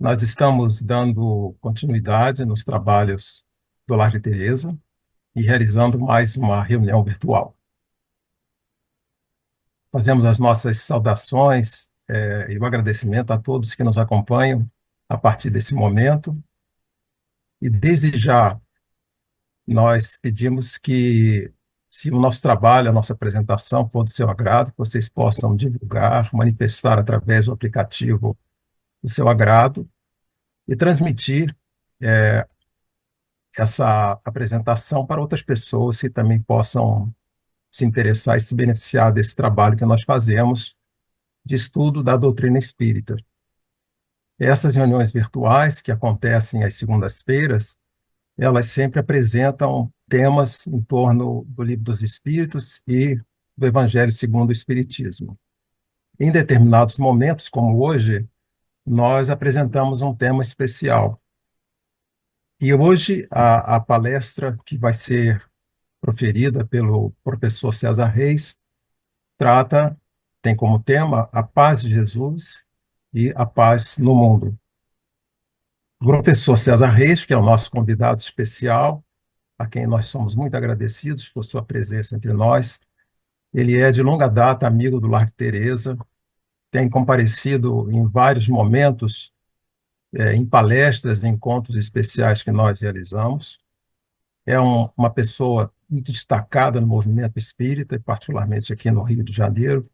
Nós estamos dando continuidade nos trabalhos do Lar de Teresa e realizando mais uma reunião virtual. Fazemos as nossas saudações e o agradecimento a todos que nos acompanham a partir desse momento. E desde já nós pedimos que, se o nosso trabalho, a nossa apresentação for do seu agrado, que vocês possam divulgar, manifestar através do aplicativo o seu agrado e transmitir essa apresentação para outras pessoas que também possam se interessar e se beneficiar desse trabalho que nós fazemos de estudo da doutrina espírita. Essas reuniões virtuais, que acontecem às segundas-feiras, elas sempre apresentam temas em torno do Livro dos Espíritos e do Evangelho segundo o Espiritismo. Em determinados momentos, como hoje, nós apresentamos um tema especial. E hoje a palestra que vai ser proferida pelo professor César Reis tem como tema a paz de Jesus e a paz no mundo. O professor César Reis, que é o nosso convidado especial, a quem nós somos muito agradecidos por sua presença entre nós, ele é de longa data amigo do Lar de Teresa, tem comparecido em vários momentos, em palestras, em encontros especiais que nós realizamos. É uma pessoa muito destacada no movimento espírita, particularmente aqui no Rio de Janeiro.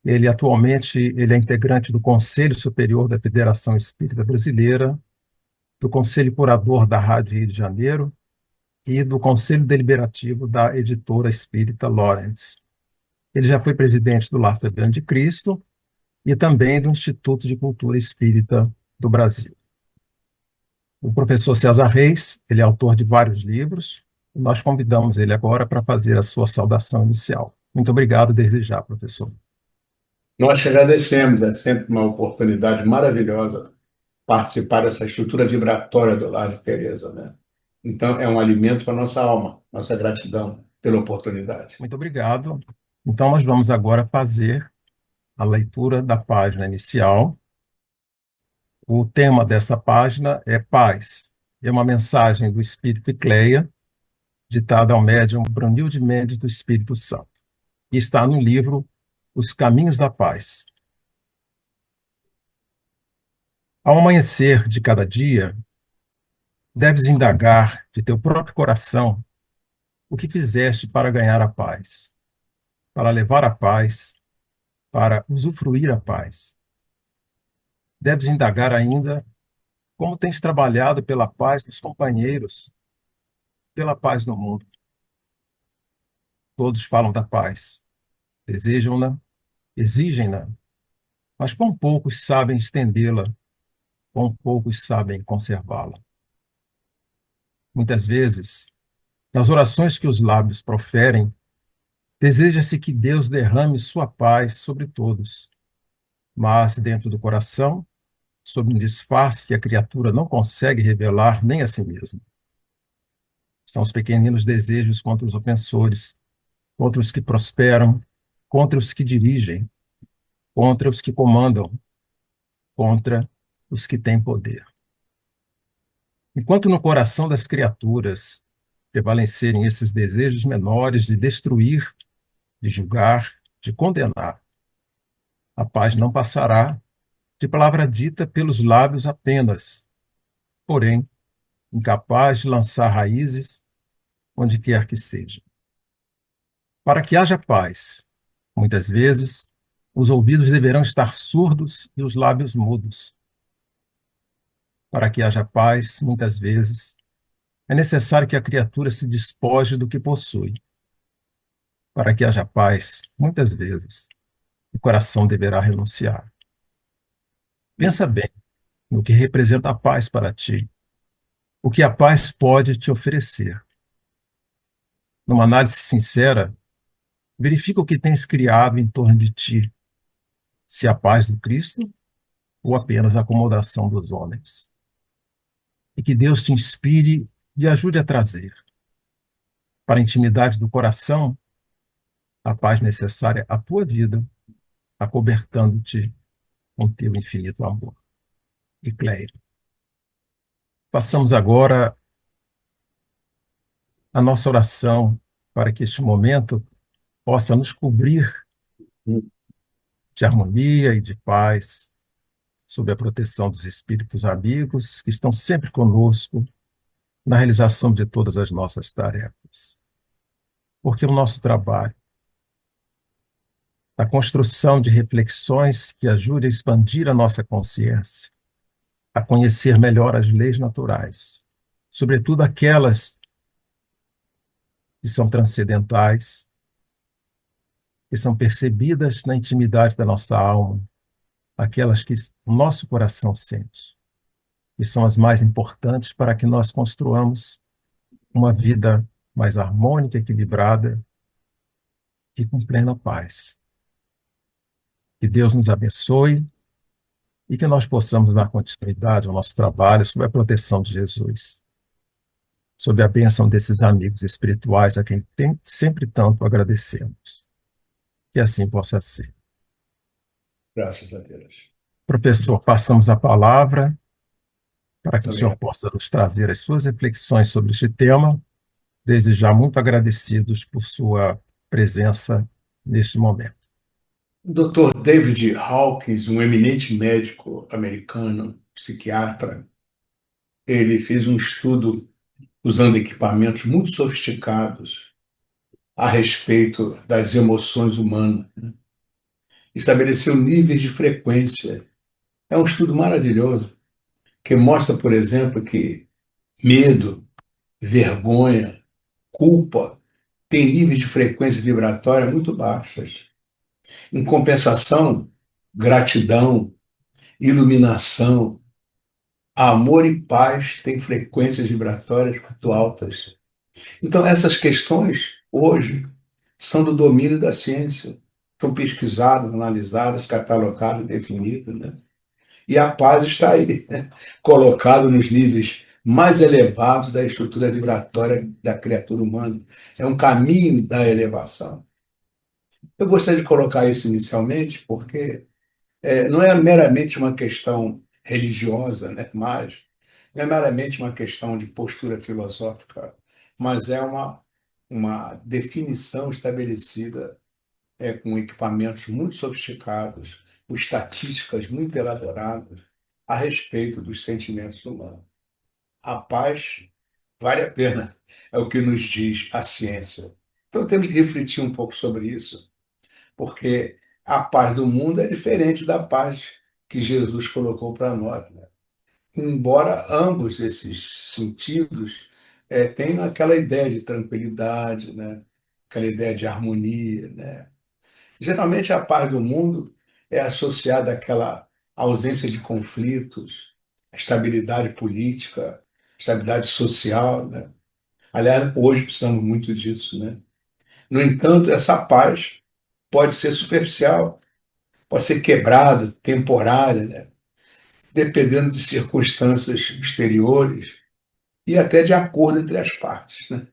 Ele é integrante do Conselho Superior da Federação Espírita Brasileira, do Conselho Curador da Rádio Rio de Janeiro e do Conselho Deliberativo da Editora Espírita Lawrence. Ele já foi presidente do Lar Fabiano de Cristo e também do Instituto de Cultura Espírita do Brasil. O professor César Reis, ele é autor de vários livros, e nós convidamos ele agora para fazer a sua saudação inicial. Muito obrigado desde já, professor. Nós te agradecemos, é sempre uma oportunidade maravilhosa participar dessa estrutura vibratória do Lar de Teresa, né? Então, é um alimento para a nossa alma, nossa gratidão pela oportunidade. Muito obrigado. Então, nós vamos agora fazer a leitura da página inicial. O tema dessa página é Paz. É uma mensagem do Espírito Icleia, ditada ao médium Brunilde Mendes do Espírito Santo. E está no livro Os Caminhos da Paz. Ao amanhecer de cada dia, deves indagar de teu próprio coração o que fizeste para ganhar a paz, para levar a paz, para usufruir a paz. Deves indagar ainda como tens trabalhado pela paz dos companheiros, pela paz no mundo. Todos falam da paz, desejam-na, exigem-na, mas quão poucos sabem estendê-la, quão poucos sabem conservá-la. Muitas vezes, nas orações que os lábios proferem, deseja-se que Deus derrame sua paz sobre todos, mas dentro do coração, sob um disfarce que a criatura não consegue revelar nem a si mesma. São os pequeninos desejos contra os ofensores, contra os que prosperam, contra os que dirigem, contra os que comandam, contra os que têm poder. Enquanto no coração das criaturas prevalecerem esses desejos menores de destruir, de julgar, de condenar, a paz não passará de palavra dita pelos lábios apenas, porém, incapaz de lançar raízes onde quer que seja. Para que haja paz, muitas vezes, os ouvidos deverão estar surdos e os lábios mudos. Para que haja paz, muitas vezes, é necessário que a criatura se despoje do que possui. Para que haja paz, muitas vezes, o coração deverá renunciar. Pensa bem no que representa a paz para ti, o que a paz pode te oferecer. Numa análise sincera, verifica o que tens criado em torno de ti, se a paz do Cristo ou apenas a acomodação dos homens. E que Deus te inspire e ajude a trazer, para a intimidade do coração, a paz necessária à tua vida, acobertando-te com teu infinito amor. e Cleire. Passamos agora a nossa oração para que este momento possa nos cobrir de harmonia e de paz, sob a proteção dos espíritos amigos que estão sempre conosco na realização de todas as nossas tarefas. Porque o nosso trabalho, a construção de reflexões que ajudem a expandir a nossa consciência, a conhecer melhor as leis naturais, sobretudo aquelas que são transcendentais, que são percebidas na intimidade da nossa alma, aquelas que o nosso coração sente, que são as mais importantes para que nós construamos uma vida mais harmônica, equilibrada e com plena paz. Que Deus nos abençoe e que nós possamos dar continuidade ao nosso trabalho sob a proteção de Jesus, sob a bênção desses amigos espirituais a quem sempre tanto agradecemos. Que assim possa ser. Graças a Deus. Professor, passamos a palavra para que Muito o senhor obrigado. possa nos trazer as suas reflexões sobre este tema, desde já muito agradecidos por sua presença neste momento. O Dr. David Hawkins, um eminente médico americano, psiquiatra, ele fez um estudo usando equipamentos muito sofisticados a respeito das emoções humanas. Estabeleceu níveis de frequência. É um estudo maravilhoso que mostra, por exemplo, que medo, vergonha, culpa têm níveis de frequência vibratória muito baixas. Em compensação, gratidão, iluminação, amor e paz têm frequências vibratórias muito altas. Então, essas questões, hoje, são do domínio da ciência. São pesquisadas, analisadas, catalogadas, definidas, né? E a paz está aí, né? Colocado nos níveis mais elevados da estrutura vibratória da criatura humana. É um caminho da elevação. Eu gostaria de colocar isso inicialmente, porque não é meramente uma questão religiosa, né? Mas não é meramente uma questão de postura filosófica, mas é uma definição estabelecida com equipamentos muito sofisticados, com estatísticas muito elaboradas a respeito dos sentimentos humanos. A paz vale a pena, é o que nos diz a ciência. Então temos que refletir um pouco sobre isso, porque a paz do mundo é diferente da paz que Jesus colocou para nós, né? Embora ambos esses sentidos tenham aquela ideia de tranquilidade, né? Aquela ideia de harmonia, né? Geralmente a paz do mundo é associada àquela ausência de conflitos, estabilidade política, estabilidade social, né? Aliás, hoje precisamos muito disso, né? No entanto, essa paz pode ser superficial, pode ser quebrada, temporária, né? Dependendo de circunstâncias exteriores e até de acordo entre as partes, né?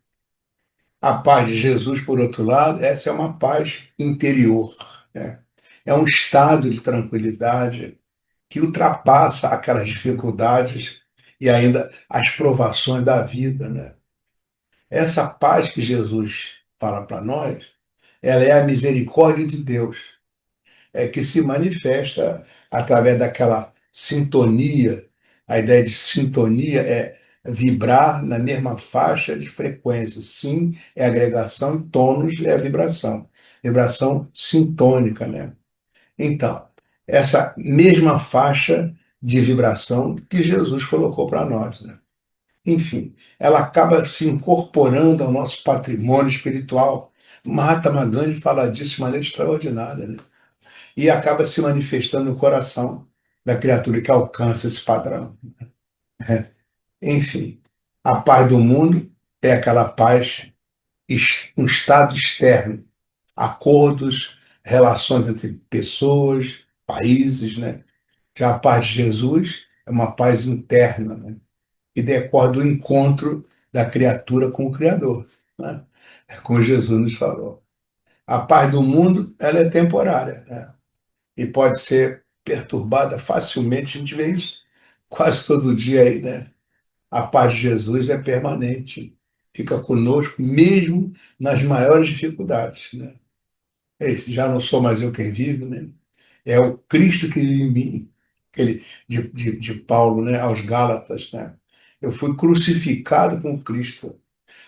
A paz de Jesus, por outro lado, essa é uma paz interior, né? É um estado de tranquilidade que ultrapassa aquelas dificuldades e ainda as provações da vida, né? Essa paz que Jesus fala para nós, ela é a misericórdia de Deus, que se manifesta através daquela sintonia. A ideia de sintonia é vibrar na mesma faixa de frequência. Sim é agregação, e tônus é a vibração. Vibração sintônica, né? Então, essa mesma faixa de vibração que Jesus colocou para nós, né? Enfim, ela acaba se incorporando ao nosso patrimônio espiritual. Mahatma Gandhi fala disso de maneira extraordinária, né? E acaba se manifestando no coração da criatura que alcança esse padrão. Enfim, a paz do mundo é aquela paz, um estado externo, acordos, relações entre pessoas, países, né? Já a paz de Jesus é uma paz interna, né? Que decorre do encontro da criatura com o Criador, né? É como Jesus nos falou. A paz do mundo, ela é temporária, né? E pode ser perturbada facilmente. A gente vê isso quase todo dia aí, né? A paz de Jesus é permanente, fica conosco mesmo nas maiores dificuldades, né? Esse já não sou mais eu quem vive, né? É o Cristo que vive em mim, aquele de Paulo, né? Aos Gálatas, né? Eu fui crucificado com Cristo.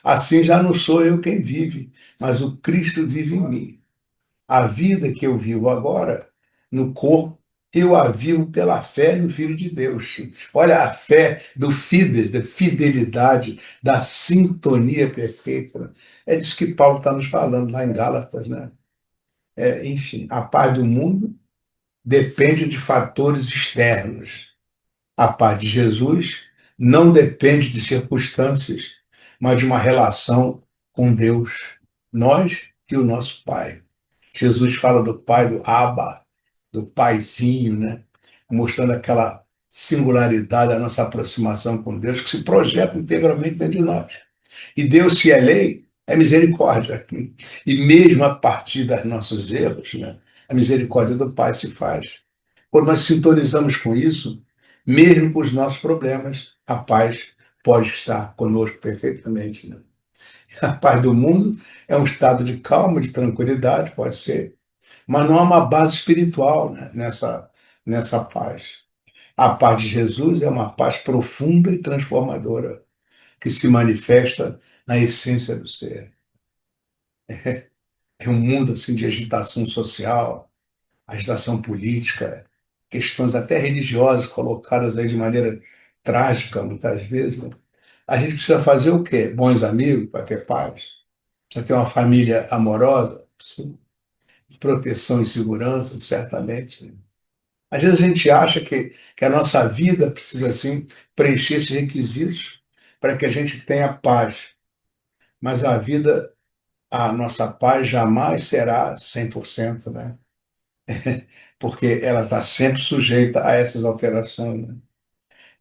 Assim já não sou eu quem vive, mas o Cristo vive em mim. A vida que eu vivo agora, no corpo, eu a vivo pela fé no Filho de Deus. Olha a fé do fides, da fidelidade, da sintonia perfeita. É disso que Paulo está nos falando lá em Gálatas, né? Enfim, a paz do mundo depende de fatores externos. A paz de Jesus não depende de circunstâncias, mas de uma relação com Deus, nós e o nosso Pai. Jesus fala do Pai, do Abba, do Paizinho, né? Mostrando aquela singularidade da nossa aproximação com Deus, que se projeta integralmente dentro de nós. E Deus, se é lei, é misericórdia. E mesmo a partir dos nossos erros, né, a misericórdia do Pai se faz. Quando nós sintonizamos com isso, mesmo com os nossos problemas, a paz pode estar conosco perfeitamente, né? A paz do mundo é um estado de calma, de tranquilidade, pode ser, mas não há uma base espiritual, né, nessa paz. A paz de Jesus é uma paz profunda e transformadora, que se manifesta na essência do ser. É um mundo assim de agitação social, agitação política, questões até religiosas colocadas aí de maneira trágica, muitas vezes, né? A gente precisa fazer o quê? Bons amigos para ter paz? Precisa ter uma família amorosa? Sim. Proteção e segurança, certamente, né? Às vezes a gente acha que a nossa vida precisa, assim, preencher esses requisitos para que a gente tenha paz. Mas a nossa paz jamais será 100%, né? Porque ela está sempre sujeita a essas alterações, né?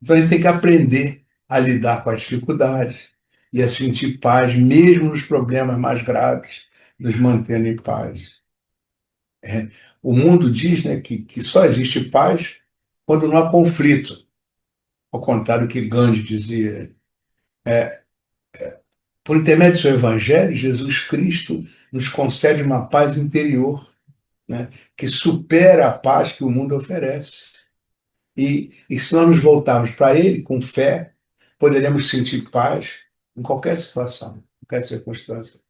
Então a gente tem que aprender a lidar com as dificuldades e a sentir paz, mesmo nos problemas mais graves, nos mantendo em paz. É, o mundo diz, né, que só existe paz quando não há conflito, ao contrário do que Gandhi dizia. Por intermédio do seu evangelho, Jesus Cristo nos concede uma paz interior, né, que supera a paz que o mundo oferece. E se nós nos voltarmos para Ele com fé, poderemos sentir paz em qualquer situação, em qualquer circunstância.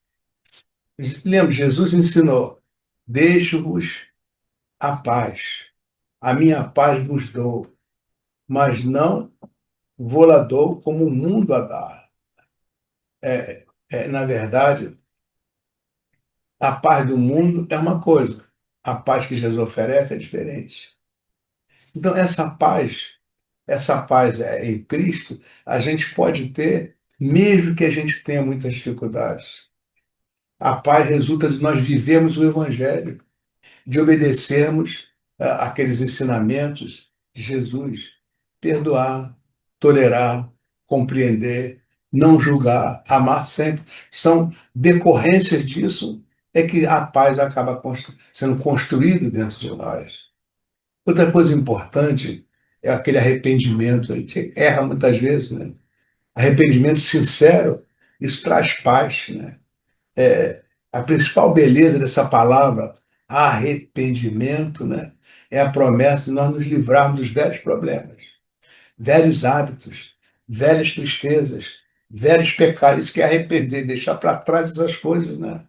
Lembre, Jesus ensinou: deixo-vos a paz, a minha paz vos dou, mas não vou-la dou como o mundo a dá. Na verdade, a paz do mundo é uma coisa, a paz que Jesus oferece é diferente. Então, essa paz é em Cristo, a gente pode ter, mesmo que a gente tenha muitas dificuldades. A paz resulta de nós vivermos o Evangelho, de obedecermos aqueles ensinamentos de Jesus. Perdoar, tolerar, compreender, não julgar, amar sempre. São decorrências disso é que a paz acaba sendo construída dentro de nós. Outra coisa importante é aquele arrependimento. A gente erra muitas vezes, né? Arrependimento sincero, isso traz paz, né? A principal beleza dessa palavra, arrependimento, né? É a promessa de nós nos livrarmos dos velhos problemas, velhos hábitos, velhas tristezas, velhos pecados. Isso que é arrepender, deixar para trás essas coisas, né?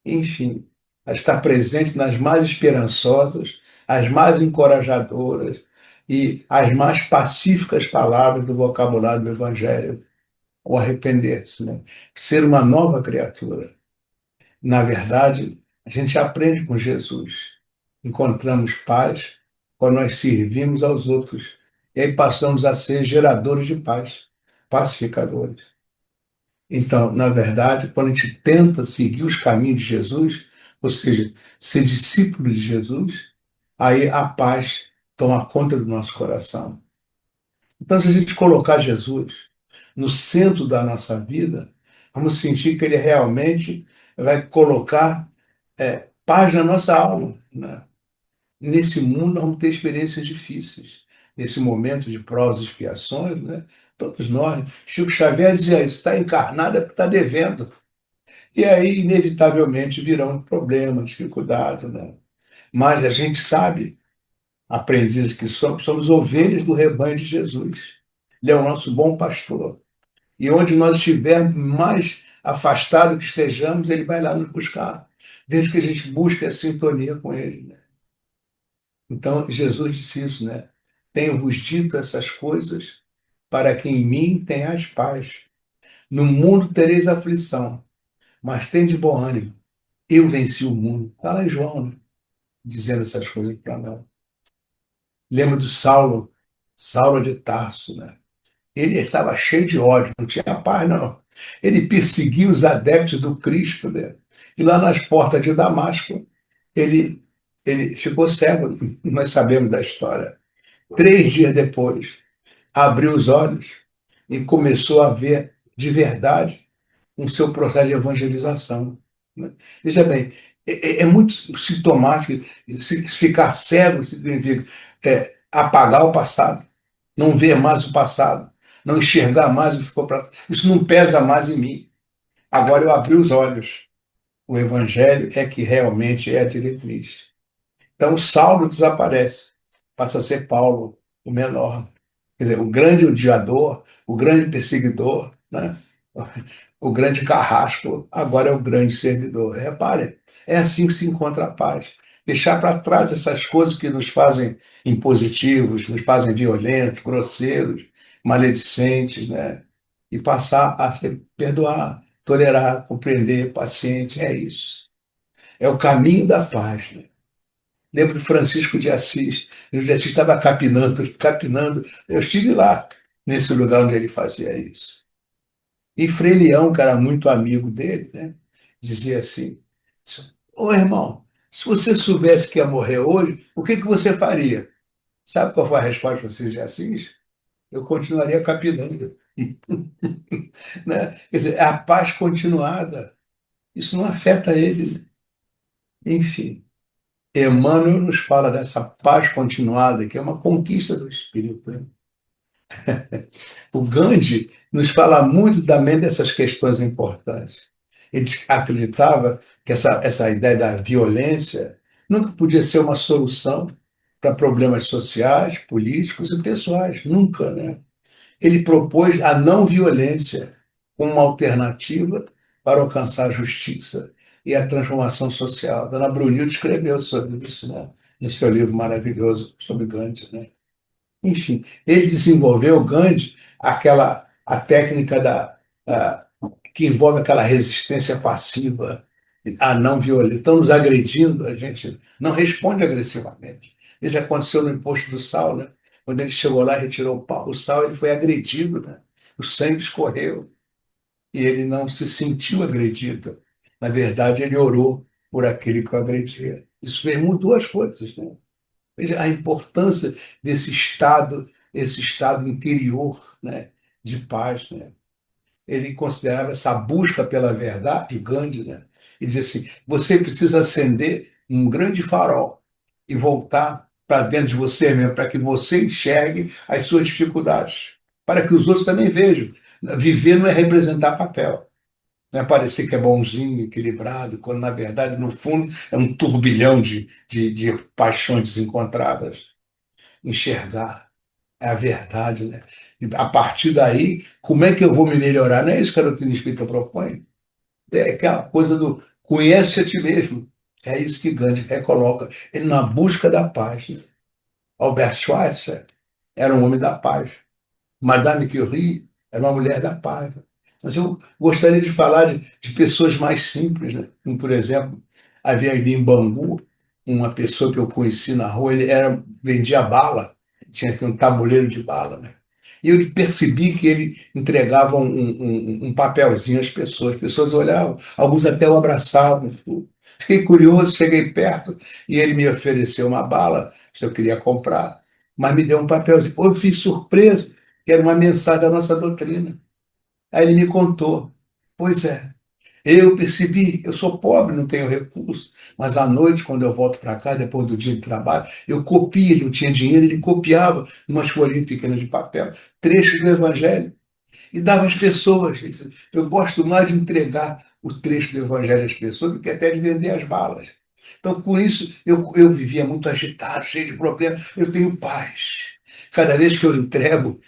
Enfim, a estar presente nas mais esperançosas, as mais encorajadoras e as mais pacíficas palavras do vocabulário do Evangelho, o arrepender-se, né? Ser uma nova criatura. Na verdade, a gente aprende com Jesus. Encontramos paz quando nós servimos aos outros. E aí passamos a ser geradores de paz, pacificadores. Então, na verdade, quando a gente tenta seguir os caminhos de Jesus, ou seja, ser discípulo de Jesus, aí a paz toma conta do nosso coração. Então, se a gente colocar Jesus no centro da nossa vida, vamos sentir que ele realmente vai colocar paz na nossa alma, né? Nesse mundo, nós vamos ter experiências difíceis, esse momento de provas e expiações, né? Todos nós. Chico Xavier dizia isso, está encarnado é porque está devendo. E aí, inevitavelmente, virão problemas, dificuldades, né? Mas a gente sabe, aprendizes que somos, somos ovelhas do rebanho de Jesus. Ele é o nosso bom pastor. E onde nós estivermos mais afastado que estejamos, ele vai lá nos buscar, desde que a gente busque a sintonia com ele, né? Então, Jesus disse isso, né? Tenho-vos dito essas coisas para que em mim tenhais paz. No mundo tereis aflição, mas tende bom ânimo. Eu venci o mundo. Está lá em João, né? Dizendo essas coisas para nós. Lembro do Saulo, Saulo de Tarso, né? Ele estava cheio de ódio, não tinha paz, não. Ele perseguia os adeptos do Cristo, né? E lá nas portas de Damasco, ele, ele ficou cego. Nós sabemos da história. 3 dias depois, abriu os olhos e começou a ver de verdade o seu processo de evangelização, né? Veja bem, é muito sintomático. Se ficar cego significa apagar o passado, não ver mais o passado, não enxergar mais o que ficou para trás. Isso não pesa mais em mim. Agora eu abri os olhos. O evangelho é que realmente é a diretriz. Então, Saulo desaparece, passa a ser Paulo, o menor. Quer dizer, o grande odiador, o grande perseguidor, né? O grande carrasco, agora é o grande servidor. Reparem, é assim que se encontra a paz. Deixar para trás essas coisas que nos fazem impositivos, nos fazem violentos, grosseiros, maledicentes, né? E passar a se perdoar, tolerar, compreender, paciente, é isso. É o caminho da paz, né? Lembro de Francisco de Assis. O de Assis estava capinando, capinando. Eu estive lá, nesse lugar onde ele fazia isso. E Frei Leão, que era muito amigo dele, né, dizia assim: Ô irmão, se você soubesse que ia morrer hoje, o que que você faria? Sabe qual foi a resposta de Francisco de Assis? Eu continuaria capinando. Né? Quer dizer, é a paz continuada. Isso não afeta ele, né? Enfim. Emmanuel nos fala dessa paz continuada, que é uma conquista do espírito, né? O Gandhi nos fala muito também dessas questões importantes. Ele acreditava que essa ideia da violência nunca podia ser uma solução para problemas sociais, políticos e pessoais, nunca, né? Ele propôs a não violência como uma alternativa para alcançar a justiça e a transformação social. Dona Brunilde escreveu sobre isso, né, no seu livro maravilhoso sobre Gandhi, né? Enfim, ele desenvolveu, Gandhi, a técnica que envolve aquela resistência passiva, a não violência. Estão nos agredindo, a gente não responde agressivamente. Isso já aconteceu no imposto do sal, né? Quando ele chegou lá e retirou o sal, ele foi agredido, né? O sangue escorreu e ele não se sentiu agredido. Na verdade, ele orou por aquele que o agredia. Isso mudou as coisas, né? Veja a importância esse estado interior, né, de paz, né? Ele considerava essa busca pela verdade, Gandhi, né? E dizia assim: você precisa acender um grande farol e voltar para dentro de você mesmo, para que você enxergue as suas dificuldades, para que os outros também vejam. Viver não é representar papel, não é parecer que é bonzinho, equilibrado, quando na verdade, no fundo, é um turbilhão de paixões desencontradas. Enxergar é a verdade, né? E a partir daí, como é que eu vou me melhorar? Não é isso que a doutrina espírita propõe? É aquela coisa do conhece a ti mesmo. É isso que Gandhi recoloca. Ele na busca da paz, né? Albert Schweitzer era um homem da paz. Madame Curie era uma mulher da paz. Mas eu gostaria de falar de pessoas mais simples, né? Como, por exemplo, havia ali em Bangu uma pessoa que eu conheci na rua, vendia bala, tinha aqui um tabuleiro de bala, né? E eu percebi que ele entregava um papelzinho às pessoas. As pessoas olhavam, alguns até o abraçavam. Fiquei curioso, cheguei perto e ele me ofereceu uma bala, que eu queria comprar, mas me deu um papelzinho. Eu fiz surpreso, que era uma mensagem da nossa doutrina. Aí ele me contou. Pois é, Eu percebi, eu sou pobre, não tenho recurso, mas à noite, quando eu volto para casa, depois do dia de trabalho, eu copio, ele não tinha dinheiro, ele copiava, umas folhinhas pequenas de papel, trechos do Evangelho, e dava às pessoas. Ele disse, eu gosto mais de entregar o trecho do Evangelho às pessoas do que até de vender as balas. Então, com isso, eu vivia muito agitado, cheio de problemas. Eu tenho paz. Cada vez que eu entrego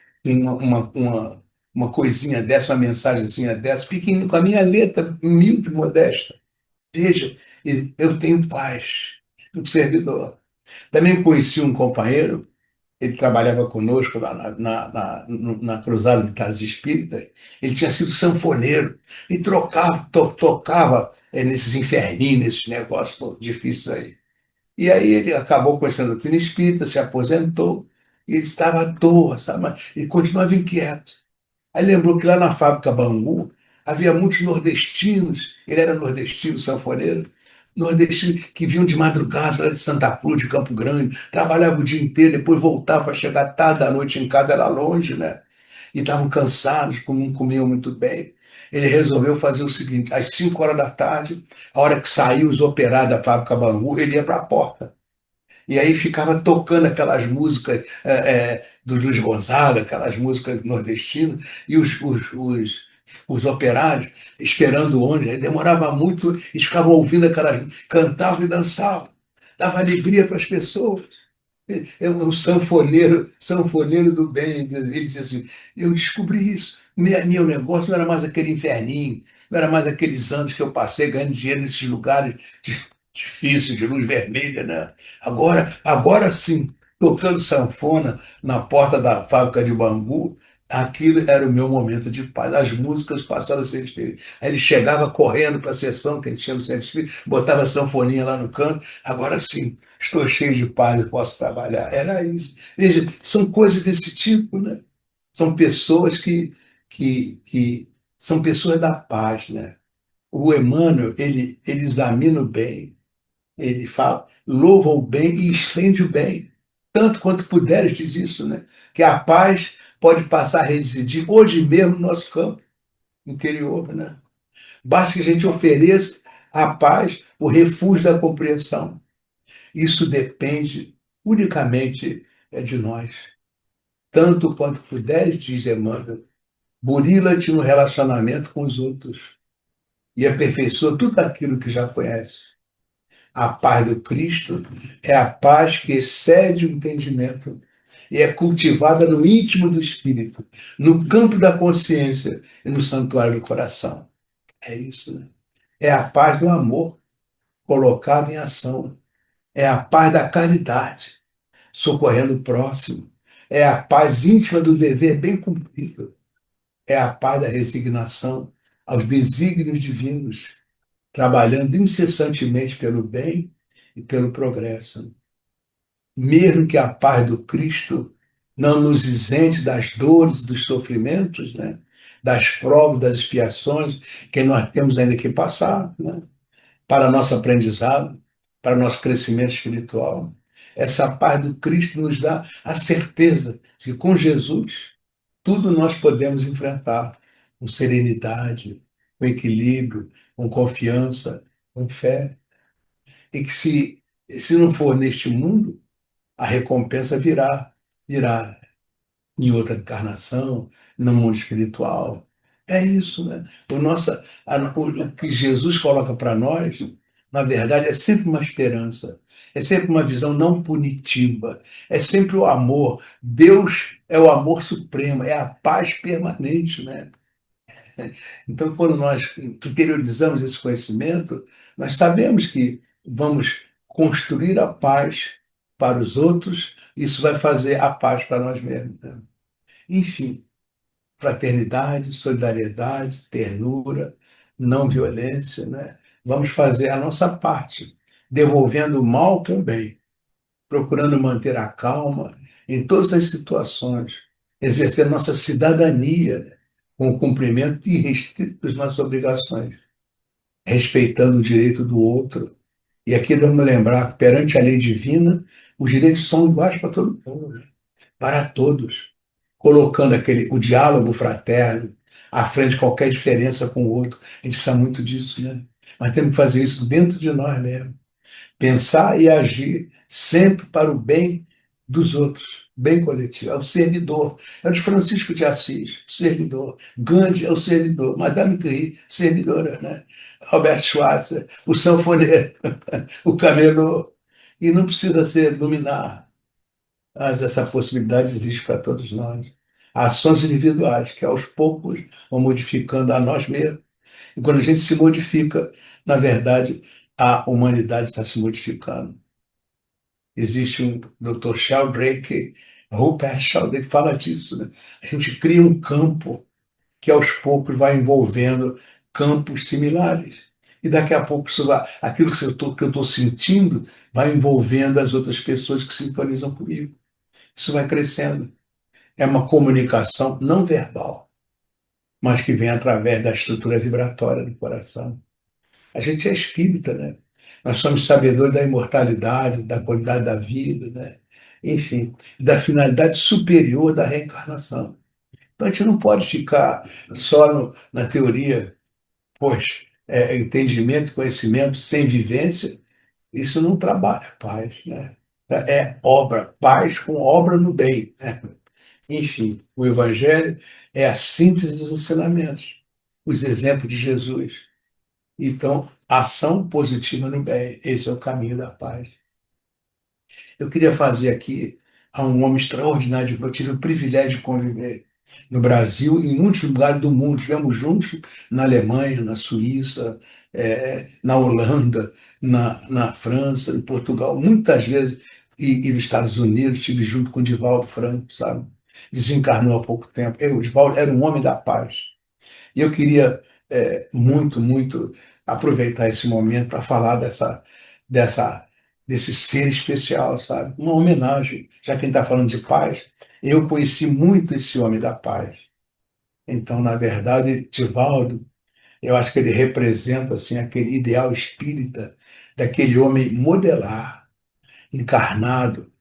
uma coisinha dessa, uma mensagenzinha dessa, pequenininha, com a minha letra humilde, modesta, veja, eu tenho paz no servidor. Também conheci um companheiro, ele trabalhava conosco lá na Cruzada de Casas Espíritas, ele tinha sido sanfoneiro e tocava nesses inferninhos, nesses negócios todos difíceis aí. E aí ele acabou conhecendo a doutrina espírita, se aposentou, e ele estava à toa, sabe? Mas ele continuava inquieto. Aí lembrou que lá na fábrica Bangu havia muitos nordestinos, ele era nordestino, sanfoneiro, nordestinos que vinham de madrugada lá de Santa Cruz, de Campo Grande, trabalhavam o dia inteiro, depois voltavam para chegar tarde da noite em casa, era longe, né? E estavam cansados, não comiam muito bem. Ele resolveu fazer o seguinte: às 5 horas da tarde, a hora que saiu os operários da fábrica Bangu, ele ia para a porta. E aí ficava tocando aquelas músicas do Luiz Gonzaga, aquelas músicas nordestinas, e os operários esperando o ônibus. Aí demorava muito, eles ficavam ouvindo aquelas, cantavam e dançavam, dava alegria para as pessoas. É um sanfoneiro, sanfoneiro do bem. Ele dizia assim: eu descobri isso. Meu negócio não era mais aquele inferninho, não era mais aqueles anos que eu passei ganhando dinheiro nesses lugares difíceis, de luz vermelha, né? Agora sim, tocando sanfona na porta da fábrica de Bangu, aquilo era o meu momento de paz. As músicas passaram a ser diferentes. Aí ele chegava correndo para a sessão que a gente tinha no centro espírita, botava a sanfoninha lá no canto. Agora sim, estou cheio de paz e posso trabalhar. Era isso. Veja, são coisas desse tipo, né? São pessoas que são pessoas da paz, né? O Emmanuel, ele examina o bem, ele fala, louva o bem e estende o bem. Tanto quanto puderes, diz isso, né? Que a paz pode passar a residir hoje mesmo no nosso campo interior, né? Basta que a gente ofereça a paz, o refúgio da compreensão. Isso depende unicamente de nós. Tanto quanto puderes, diz Emmanuel, burila-te no relacionamento com os outros e aperfeiçoa tudo aquilo que já conhece. A paz do Cristo é a paz que excede o entendimento e é cultivada no íntimo do espírito, no campo da consciência e no santuário do coração. É isso, né? É a paz do amor colocada em ação. É a paz da caridade, socorrendo o próximo. É a paz íntima do dever bem cumprido. É a paz da resignação aos desígnios divinos, trabalhando incessantemente pelo bem e pelo progresso. Mesmo que a paz do Cristo não nos isente das dores, dos sofrimentos, né? Das provas, das expiações que nós temos ainda que passar, né? Para nosso aprendizado, para nosso crescimento espiritual. Essa paz do Cristo nos dá a certeza de que com Jesus tudo nós podemos enfrentar com serenidade, com equilíbrio, com confiança, com fé. E que se não for neste mundo, a recompensa virá em outra encarnação, no mundo espiritual. É isso, né? O que Jesus coloca para nós, na verdade, é sempre uma esperança, é sempre uma visão não punitiva, é sempre o amor. Deus é o amor supremo, é a paz permanente, né? Então, quando nós interiorizamos esse conhecimento, nós sabemos que vamos construir a paz para os outros, isso vai fazer a paz para nós mesmos, né? Enfim, fraternidade, solidariedade, ternura, não violência, né? Vamos fazer a nossa parte, devolvendo o mal com o bem, procurando manter a calma em todas as situações, exercer nossa cidadania, né, com o cumprimento irrestrito das nossas obrigações, respeitando o direito do outro. E aqui vamos lembrar, perante a lei divina, os direitos são iguais para todo mundo, né? Para todos, colocando o diálogo fraterno, à frente de qualquer diferença com o outro. A gente precisa muito disso, né? Mas temos que fazer isso dentro de nós mesmos. Pensar e agir sempre para o bem dos outros, bem coletivo. É o servidor. É o de Francisco de Assis, servidor. Gandhi é o servidor. Madame Curie, servidora, né? Albert Schweitzer, o sanfoneiro, o camelô. E não precisa ser luminar, mas essa possibilidade existe para todos nós. Ações individuais que aos poucos vão modificando a nós mesmos. E quando a gente se modifica, na verdade, a humanidade está se modificando. Existe um Dr. Sheldrake, Rupert Sheldrake, fala disso, né? A gente cria um campo que aos poucos vai envolvendo campos similares. E daqui a pouco aquilo que eu estou sentindo vai envolvendo as outras pessoas que sintonizam comigo. Isso vai crescendo. É uma comunicação não verbal, mas que vem através da estrutura vibratória do coração. A gente é espírita, né? Nós somos sabedores da imortalidade, da qualidade da vida, né? Enfim, da finalidade superior da reencarnação. Então a gente não pode ficar só na teoria, pois entendimento, conhecimento sem vivência, isso não trabalha paz, né? É obra, paz com obra no bem, né? Enfim, o Evangelho é a síntese dos ensinamentos, os exemplos de Jesus. Então, ação positiva no bem, esse é o caminho da paz. Eu queria fazer aqui a um homem extraordinário, que eu tive o privilégio de conviver no Brasil e em muitos lugares do mundo. Estivemos juntos na Alemanha, na Suíça, na Holanda, na França, em Portugal, muitas vezes, e nos Estados Unidos, estive junto com o Divaldo Franco, sabe? Desencarnou há pouco tempo. O Divaldo era um homem da paz. E eu queria muito, muito aproveitar esse momento para falar dessa, desse ser especial, sabe? Uma homenagem, já que a gente está falando de paz, eu conheci muito esse homem da paz. Então, na verdade, Divaldo, eu acho que ele representa assim aquele ideal espírita daquele homem modelar, encarnado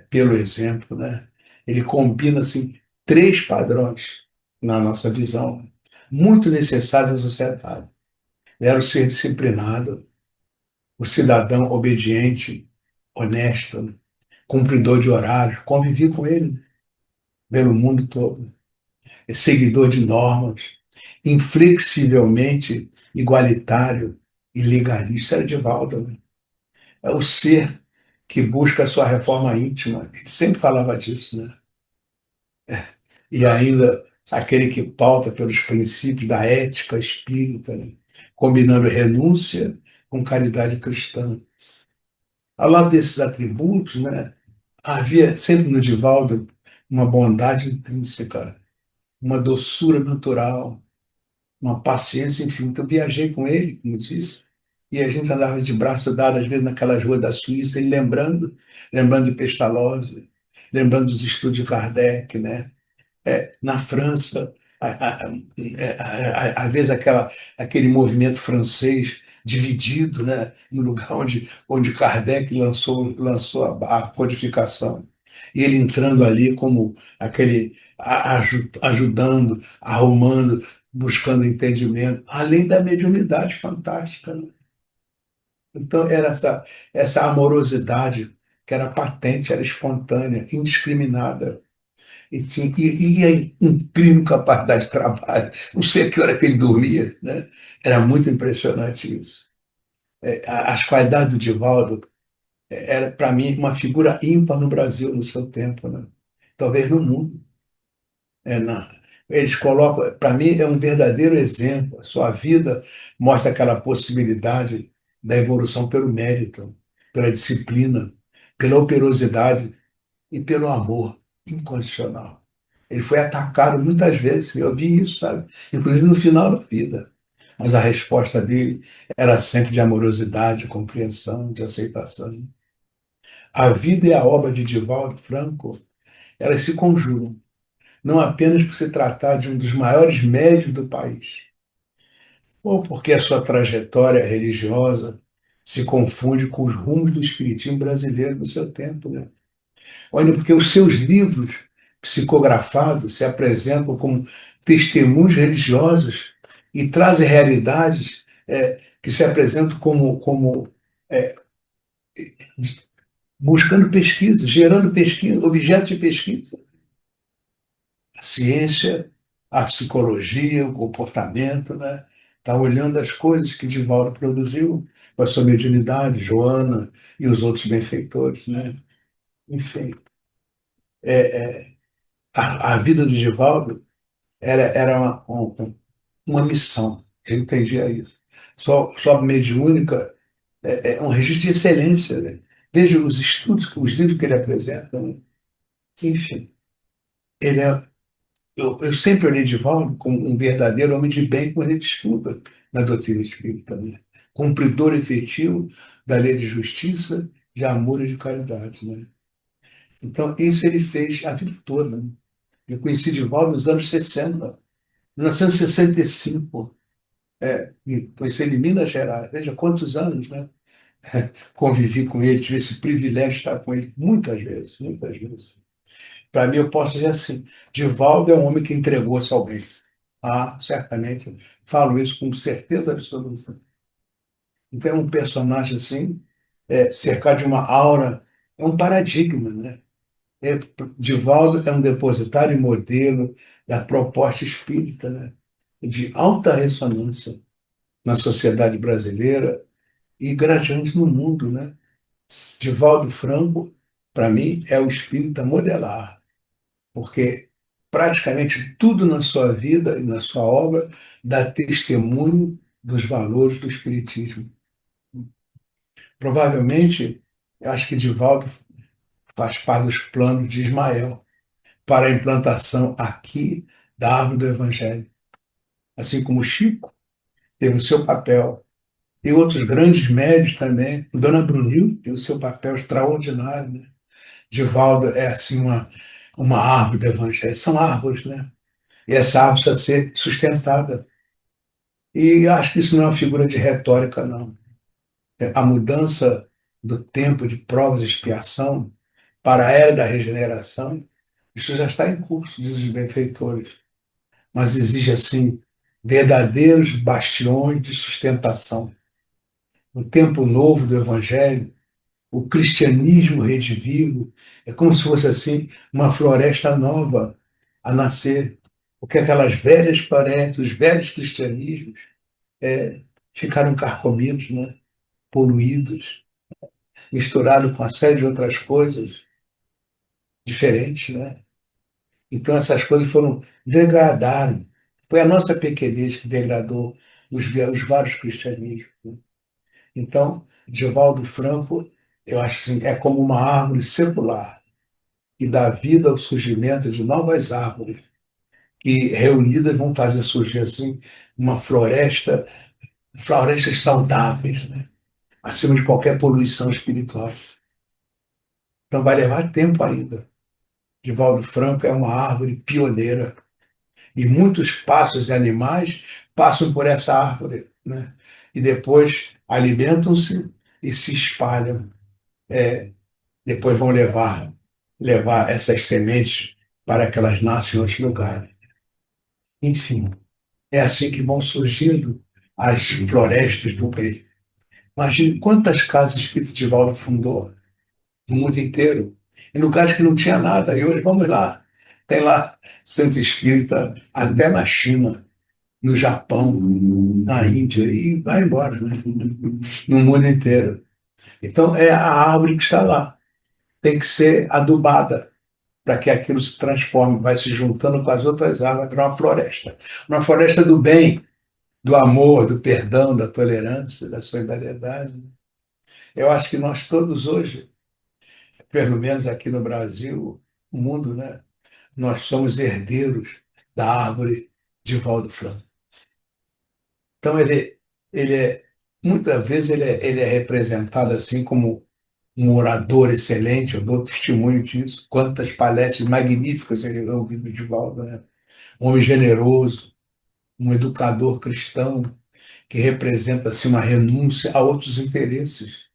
pelo exemplo, né? Ele combina assim três padrões na nossa visão, muito necessários à sociedade. Era o ser disciplinado, o cidadão obediente, honesto, né? Cumpridor de horário, convivi com ele pelo mundo todo, é seguidor de normas, inflexivelmente igualitário e legalista. Era Divaldo, né? É o ser que busca a sua reforma íntima. Ele sempre falava disso, né? E ainda aquele que pauta pelos princípios da ética espírita, né? Combinando renúncia com caridade cristã. Ao lado desses atributos, né, havia sempre no Divaldo uma bondade intrínseca, uma doçura natural, uma paciência infinita. Eu viajei com ele, como disse, e a gente andava de braço dado, às vezes, naquelas ruas da Suíça, ele lembrando de Pestalozzi, lembrando dos estudos de Kardec, né? Na França, às vezes aquele movimento francês dividido, né, no lugar onde Kardec lançou a codificação. E ele entrando ali como aquele, ajudando, arrumando, buscando entendimento, além da mediunidade fantástica, né? Então, era essa amorosidade que era patente, era espontânea, indiscriminada. E a incrível capacidade de trabalho. Não sei a que hora que ele dormia, né? Era muito impressionante isso. As qualidades do Divaldo era, para mim, uma figura ímpar no Brasil no seu tempo, né? Talvez no mundo. É, na, eles colocam, para mim, é um verdadeiro exemplo. A sua vida mostra aquela possibilidade da evolução pelo mérito, pela disciplina, pela operosidade e pelo amor incondicional. Ele foi atacado muitas vezes, eu vi isso, sabe? Inclusive no final da vida. Mas a resposta dele era sempre de amorosidade, de compreensão, de aceitação. A vida e a obra de Divaldo Franco, elas se conjuram, não apenas por se tratar de um dos maiores médios do país, ou porque a sua trajetória religiosa se confunde com os rumos do espiritismo brasileiro do seu tempo, né? Olha, porque os seus livros psicografados se apresentam como testemunhos religiosos e trazem realidades que se apresentam como é, buscando pesquisa, gerando pesquisa, objeto de pesquisa. A ciência, a psicologia, o comportamento, né? Está olhando as coisas que Divaldo produziu com a sua mediunidade, Joana e os outros benfeitores, né? Enfim, a vida do Divaldo era uma missão. Ele entendia isso. Sua mediúnica é um registro de excelência, né? Veja os estudos, os livros que ele apresenta, né? Enfim, ele é, eu sempre olhei Divaldo como um verdadeiro homem de bem quando ele estuda na doutrina espírita, né? Cumpridor efetivo da lei de justiça, de amor e de caridade, né? Então, isso ele fez a vida toda, né? Eu conheci Divaldo nos anos 60, 1965. E conheci ele em Minas Gerais. Veja quantos anos, né? Convivi com ele, tive esse privilégio de estar com ele muitas vezes, muitas vezes. Para mim, eu posso dizer assim: Divaldo é um homem que entregou-se ao bem. Ah, certamente. Falo isso com certeza absoluta. Então, é um personagem assim, cercado de uma aura, é um paradigma, né? É, Divaldo é um depositário e modelo da proposta espírita, né? De alta ressonância na sociedade brasileira e gradualmente no mundo, né? Divaldo Franco, para mim, é o espírita modelar, porque praticamente tudo na sua vida e na sua obra dá testemunho dos valores do espiritismo. Provavelmente, eu acho que Divaldo faz parte dos planos de Ismael para a implantação aqui da árvore do Evangelho. Assim como Chico teve o seu papel, e outros grandes médios também. Dona Brunil tem o seu papel extraordinário, né? Divaldo é assim uma árvore do Evangelho. São árvores, né? E essa árvore precisa ser sustentada. E acho que isso não é uma figura de retórica, não. A mudança do tempo de provas e expiação para a era da regeneração, isso já está em curso, diz os benfeitores. Mas exige, assim, verdadeiros bastiões de sustentação. O tempo novo do Evangelho, o cristianismo redivivo, é como se fosse, assim, uma floresta nova a nascer. Porque aquelas velhas florestas, os velhos cristianismos, ficaram carcomidos, né? Poluídos, misturados com uma série de outras coisas diferentes, né? Então essas coisas foram degradaram. Foi a nossa pequenez que degradou os vários cristianismos, né? Então, Divaldo Franco, eu acho assim, é como uma árvore secular que dá vida ao surgimento de novas árvores que reunidas vão fazer surgir assim uma floresta, florestas saudáveis, né? Acima de qualquer poluição espiritual. Então vai levar tempo ainda. Divaldo Franco é uma árvore pioneira e muitos pássaros e animais passam por essa árvore, né? E depois alimentam-se e se espalham. Depois vão levar essas sementes para que elas nasçam em outros lugares. Enfim, é assim que vão surgindo as florestas do bem. Imagine quantas casas espíritas Divaldo fundou no mundo inteiro, em lugares que não tinha nada. E hoje, vamos lá, tem lá centro espírita até na China, no Japão, na Índia, e vai embora, né? No mundo inteiro. Então, é a árvore que está lá. Tem que ser adubada para que aquilo se transforme, vai se juntando com as outras árvores para uma floresta do bem, do amor, do perdão, da tolerância, da solidariedade. Eu acho que nós todos hoje, pelo menos aqui no Brasil, no mundo, né, nós somos herdeiros da árvore de Valdo Franco. Então muitas vezes ele é representado assim como um orador excelente, eu dou testemunho disso. Quantas palestras magníficas ele ouviu de Valdo, né? Um homem generoso, um educador cristão que representa assim uma renúncia a outros interesses.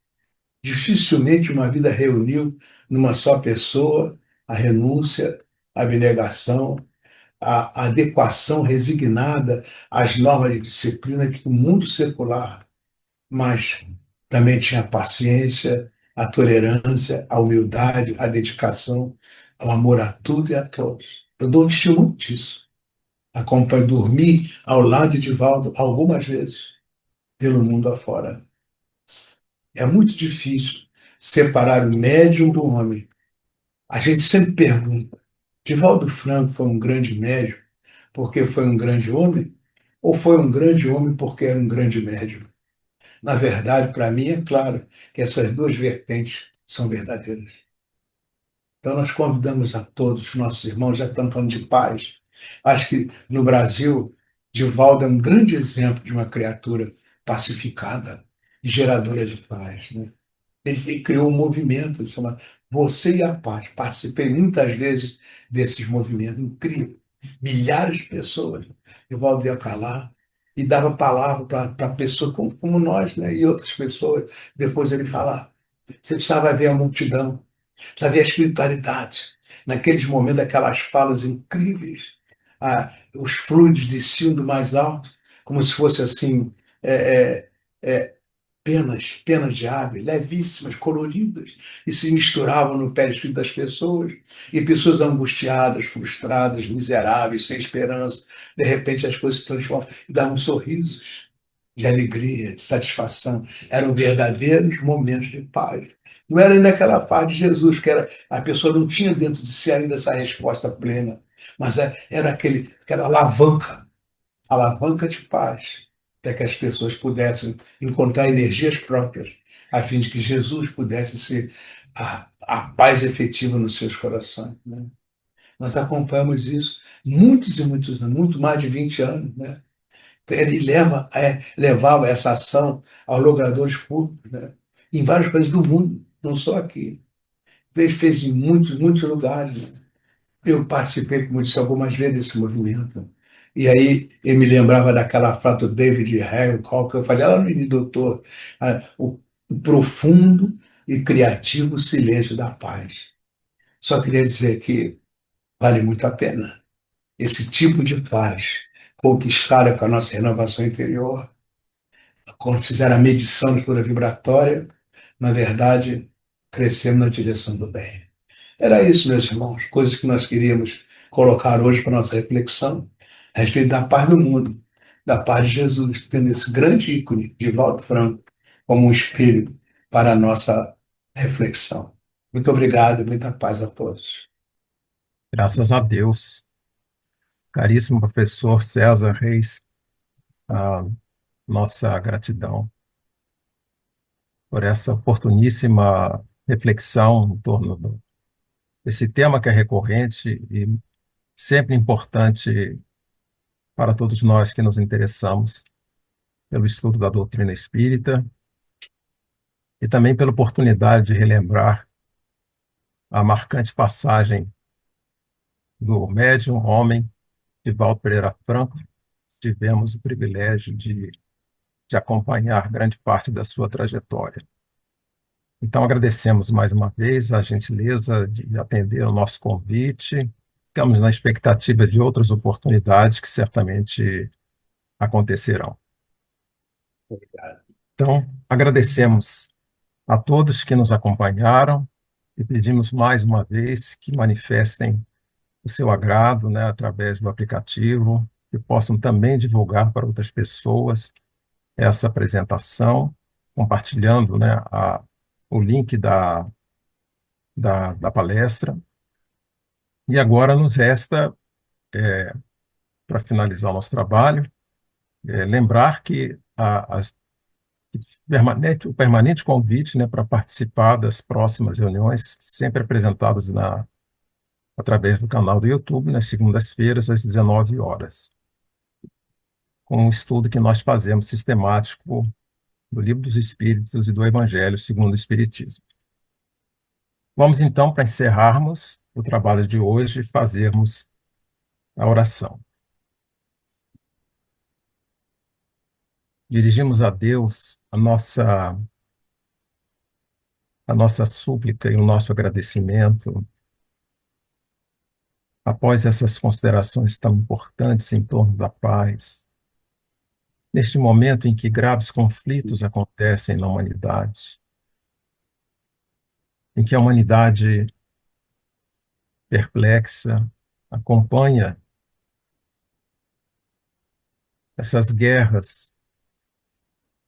Dificilmente uma vida reuniu numa só pessoa a renúncia abnegação, a adequação resignada às normas de disciplina que o mundo secular, mas também tinha a paciência, a tolerância, a humildade, a dedicação, o amor a tudo e a todos. Eu dou testemunho disso. Acompanho dormir ao lado de Valdo algumas vezes pelo mundo afora. É muito difícil separar o médium do homem. A gente sempre pergunta: Divaldo Franco foi um grande médium porque foi um grande homem? Ou foi um grande homem porque era um grande médium? Na verdade, para mim, é claro que essas duas vertentes são verdadeiras. Então, nós convidamos a todos os nossos irmãos, já estamos falando de paz. Acho que no Brasil, Divaldo é um grande exemplo de uma criatura pacificada e geradora de paz, né? Ele criou um movimento chamado Você e a Paz. Participei muitas vezes desses movimentos, incrível. Milhares de pessoas. Divaldo ia para lá e dava palavra para pessoas como nós, né? E outras pessoas. Depois ele falava. Você precisava ver a multidão, precisava ver a espiritualidade. Naqueles momentos, aquelas falas incríveis. Os fluidos desciam do mais alto, como se fosse assim. é, é, é, penas de ave, levíssimas, coloridas, e se misturavam no perispírito das pessoas, e pessoas angustiadas, frustradas, miseráveis, sem esperança. De repente as coisas se transformam e davam sorrisos de alegria, de satisfação. Eram verdadeiros momentos de paz. Não era ainda aquela paz de Jesus, que era, a pessoa não tinha dentro de si ainda essa resposta plena, mas era aquela alavanca de paz, para que as pessoas pudessem encontrar energias próprias, a fim de que Jesus pudesse ser a paz efetiva nos seus corações, né? Nós acompanhamos isso muitos e muitos anos, muito mais de 20 anos, né? Ele levava essa ação aos logradores públicos, né? Em vários países do mundo, não só aqui. Ele fez em muitos, muitos lugares, né? Eu participei, como eu disse, algumas vezes desse movimento. E aí eu me lembrava daquela frase do David Hale, que eu falei lá no início, doutor, o profundo e criativo silêncio da paz. Só queria dizer que vale muito a pena esse tipo de paz conquistada com a nossa renovação interior, quando fizeram a medição de cura vibratória, na verdade, crescemos na direção do bem. Era isso, meus irmãos, coisas que nós queríamos colocar hoje para nossa reflexão a respeito da paz do mundo, da paz de Jesus, tendo esse grande ícone de Valdo Franco como um espelho para a nossa reflexão. Muito obrigado e muita paz a todos. Graças a Deus. Caríssimo professor César Reis, a nossa gratidão por essa oportuníssima reflexão em torno desse tema que é recorrente e sempre importante para todos nós que nos interessamos pelo estudo da doutrina espírita e também pela oportunidade de relembrar a marcante passagem do médium homem Divaldo Pereira Franco. Tivemos o privilégio de acompanhar grande parte da sua trajetória. Então, agradecemos mais uma vez a gentileza de atender o nosso convite. Ficamos na expectativa de outras oportunidades que certamente acontecerão. Então, agradecemos a todos que nos acompanharam e pedimos mais uma vez que manifestem o seu agrado, né, através do aplicativo, que possam também divulgar para outras pessoas essa apresentação, compartilhando, né, o link da palestra. E agora nos resta, para finalizar o nosso trabalho, lembrar que o permanente convite, né, para participar das próximas reuniões, sempre apresentadas através do canal do YouTube, nas segundas-feiras, às 19 horas, com um estudo que nós fazemos sistemático do Livro dos Espíritos e do Evangelho segundo o Espiritismo. Vamos então, para encerrarmos o trabalho de hoje, fazermos a oração. Dirigimos a Deus a nossa súplica e o nosso agradecimento Após essas considerações tão importantes em torno da paz, neste momento em que graves conflitos acontecem na humanidade, em que a humanidade perplexa acompanha essas guerras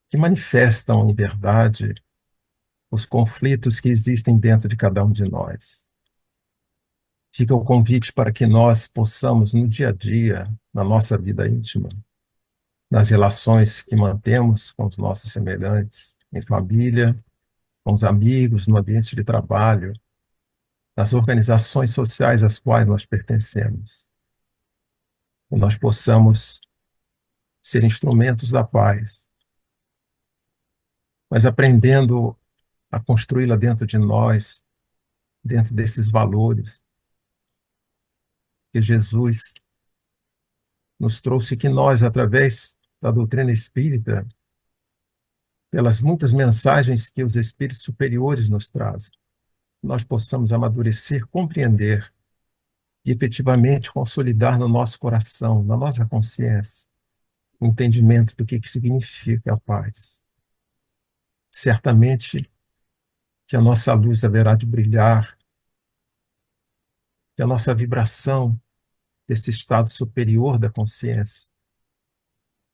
que manifestam, em verdade, os conflitos que existem dentro de cada um de nós. Fica o convite para que nós possamos, no dia a dia, na nossa vida íntima, nas relações que mantemos com os nossos semelhantes, em família, com os amigos, no ambiente de trabalho, nas organizações sociais às quais nós pertencemos, que nós possamos ser instrumentos da paz, mas aprendendo a construí-la dentro de nós, dentro desses valores que Jesus nos trouxe, que nós, através da doutrina espírita, pelas muitas mensagens que os espíritos superiores nos trazem, nós possamos amadurecer, compreender e efetivamente consolidar no nosso coração, na nossa consciência, o entendimento do que significa a paz. Certamente que a nossa luz haverá de brilhar, que a nossa vibração desse estado superior da consciência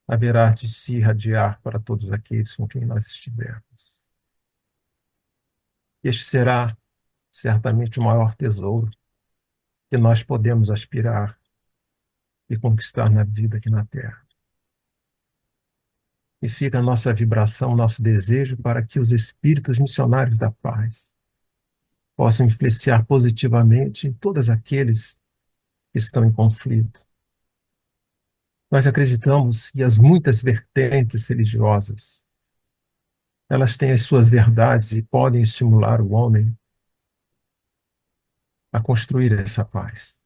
haverá de se irradiar para todos aqueles com quem nós estivermos. Este será certamente o maior tesouro que nós podemos aspirar e conquistar na vida aqui na Terra. E fica a nossa vibração, nosso desejo para que os espíritos missionários da paz possam influenciar positivamente em todos aqueles que estão em conflito. Nós acreditamos que as muitas vertentes religiosas, elas têm as suas verdades e podem estimular o homem a construir essa paz.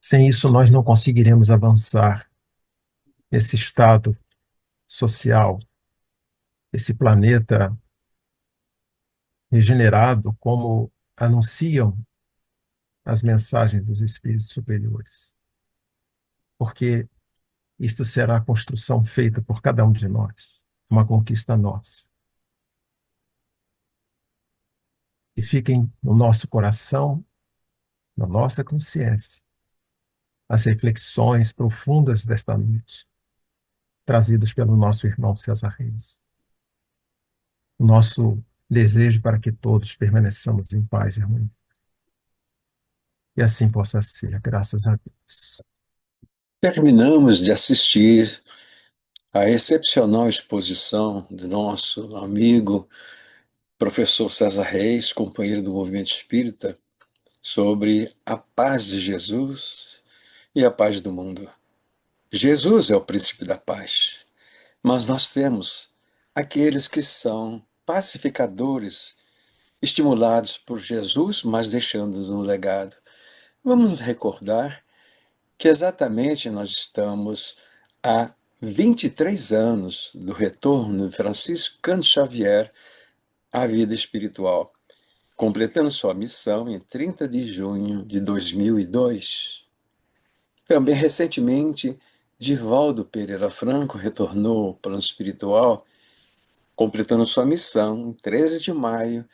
Sem isso, nós não conseguiremos avançar nesse estado social, esse planeta regenerado, como anunciam as mensagens dos espíritos superiores. Porque isto será a construção feita por cada um de nós, uma conquista nossa. E fiquem no nosso coração, na nossa consciência, as reflexões profundas desta noite, trazidas pelo nosso irmão César Reis. O nosso desejo para que todos permaneçamos em paz e harmonia. E assim possa ser, graças a Deus. Terminamos de assistir à excepcional exposição do nosso amigo professor César Reis, companheiro do Movimento Espírita, sobre a paz de Jesus e a paz do mundo. Jesus é o príncipe da paz, mas nós temos aqueles que são pacificadores, estimulados por Jesus, mas deixando-nos um legado. Vamos nos recordar que exatamente nós estamos há 23 anos do retorno de Francisco Cândido Xavier à vida espiritual, completando sua missão em 30 de junho de 2002. Também recentemente, Divaldo Pereira Franco retornou ao plano espiritual, completando sua missão em 13 de maio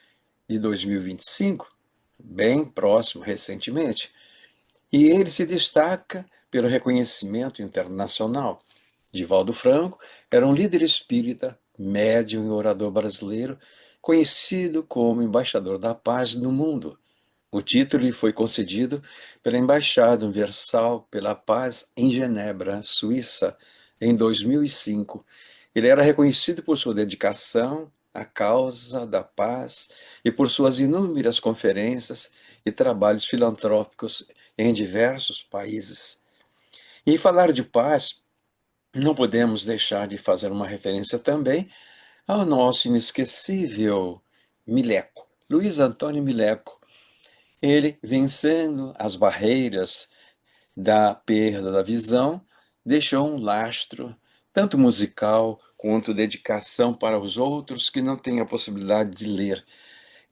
de 2025, bem próximo recentemente. E ele se destaca pelo reconhecimento internacional. Divaldo Franco era um líder espírita, médium e orador brasileiro, conhecido como embaixador da paz no mundo. O título lhe foi concedido pela Embaixada Universal pela Paz em Genebra, Suíça, em 2005. Ele era reconhecido por sua dedicação à causa da paz e por suas inúmeras conferências e trabalhos filantrópicos em diversos países. E falar de paz, não podemos deixar de fazer uma referência também ao nosso inesquecível Mileco, Luiz Antônio Mileco. Ele, vencendo as barreiras da perda da visão, deixou um lastro, tanto musical quanto dedicação para os outros que não têm a possibilidade de ler.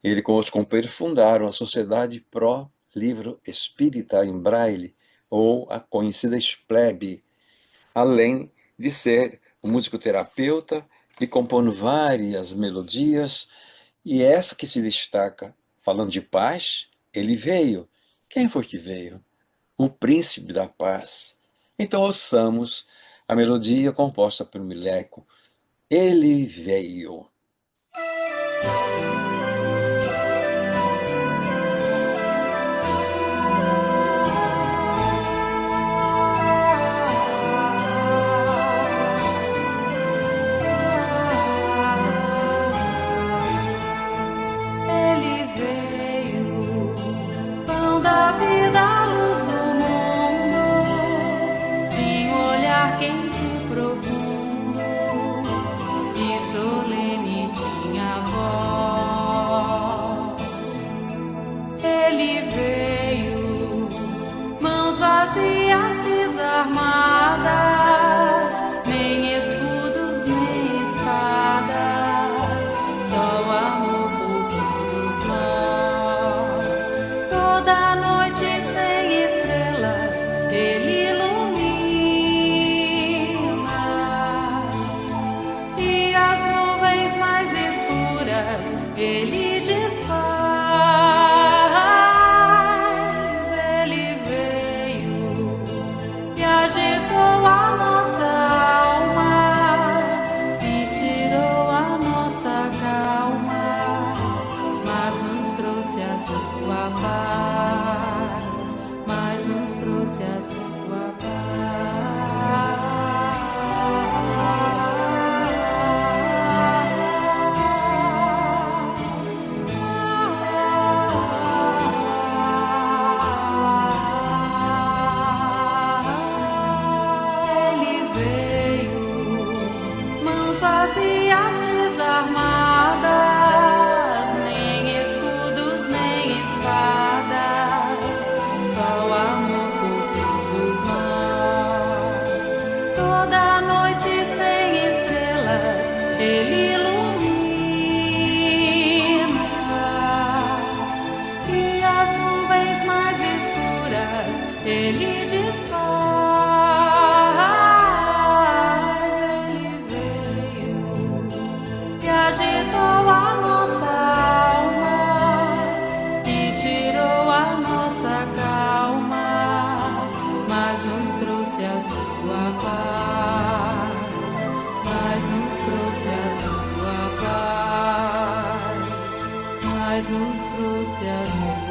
Ele, com outros companheiros, fundaram a Sociedade Pró livro espírita em braille, ou a conhecida Spleb, além de ser um musicoterapeuta e compondo várias melodias, e essa que se destaca, falando de paz, ele veio. Quem foi que veio? O príncipe da paz. Então ouçamos a melodia composta por Mileco. Ele veio. Ele veio, pão da vida, a luz do mundo, em um olhar quente e profundo, e solene tinha voz. Ele veio, mãos vazias, desarmadas, nem escudos, nem espadas, só o amor por todos nós. Toda noite sem estrelas ele ilumina, e as nuvens mais escuras ele desfaz. Ele veio e agitou a nossa alma e tirou a nossa calma, mas nos trouxe a sua paz, mas nos trouxe a sua Ele veio, mãos vazias, desarmadas, nem escudos, nem espadas, só o amor por todos nós. Toda noite sem estrelas ele ilumina, e as nuvens mais escuras ele desfaz. Ele veio e agitou a nossa alma e tirou a nossa calma, mas nos trouxe a sua paz, mas nos trouxe a sua paz, mas nos trouxe a sua